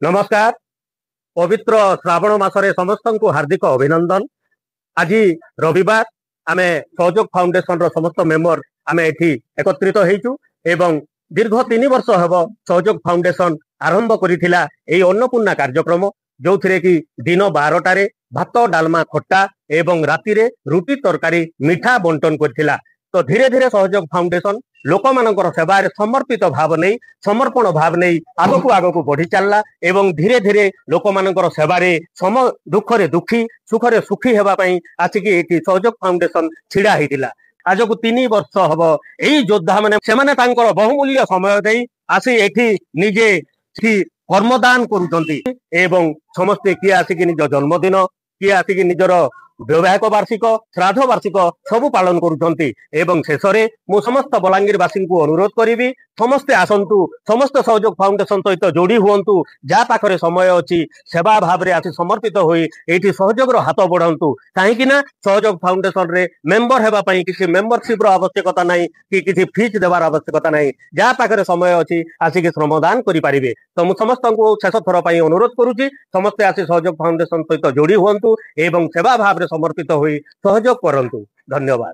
नमस्कार। पवित्र श्रावण मासरे समस्त को हार्दिक अभिनंदन। आज रविवार आमे सहयोग फाउंडेशन रो समस्त मेंबर आमे एठी एकत्रित हेचु एवं दीर्घ 3 वर्ष हेब सहयोग फाउंडेशन आरंभ करिथिला एई अन्नपूर्णा कार्यक्रम जो कि दिन 12 भात डालमा खट्टा एवं राति रे रुटी तरकारी मिठा बंटन करथिला। तो धीरे धीरे सहयोग फाउंडेशन लोक मानकर सेवार समर्पित भाव नहीं समर्पण भाव नहीं आगक बढ़ी चलला एवं धीरे धीरे लोक मानकर सेवारे सम दुखरे दुखी सुखरे सुखी हेबापई आसिकी एटी सहयोग फाउंडेशन छिड़ा होइतिला। आज को 3 वर्ष हब एई योद्धा माने सेमाने तांकर बहुमूल्य समय देई आसी एठी निजे कर्मदान करुचंती एवं समस्ते किए आसिकी निज जन्मदिन किए आसिकी निजर वैवाहिक वार्षिक श्राद्ध वार्षिक सबू पालन करुचंती एवं शेष में मु समस्त बलांगीरवासी को अनुरोध करी समस्ते आसतु समस्त सहयोग फाउंडेशन सहित जोड़ी हुंतु जहाँ पाखे समय अच्छी सेवा भाव में आसी समर्पित होई एठी सहयोग हाथ बढ़ातु कहीं सहयोग फाउंडेशन रे मेंबर हेबापई किसी मेंबरशिप आवश्यकता नहीं कि किसी फीस देवार आवश्यकता नहीं जहाँ पाखे समय अच्छी आसिक श्रमदान करें। तो मु समस्त को शेष थर पर अनुरोध करुच्ची समस्ते आसी सहयोग फाउंडेशन सहित जोड़ी हुंतु एवं सेवा भाव में समर्पित होई सहयोग करंतु। धन्यवाद।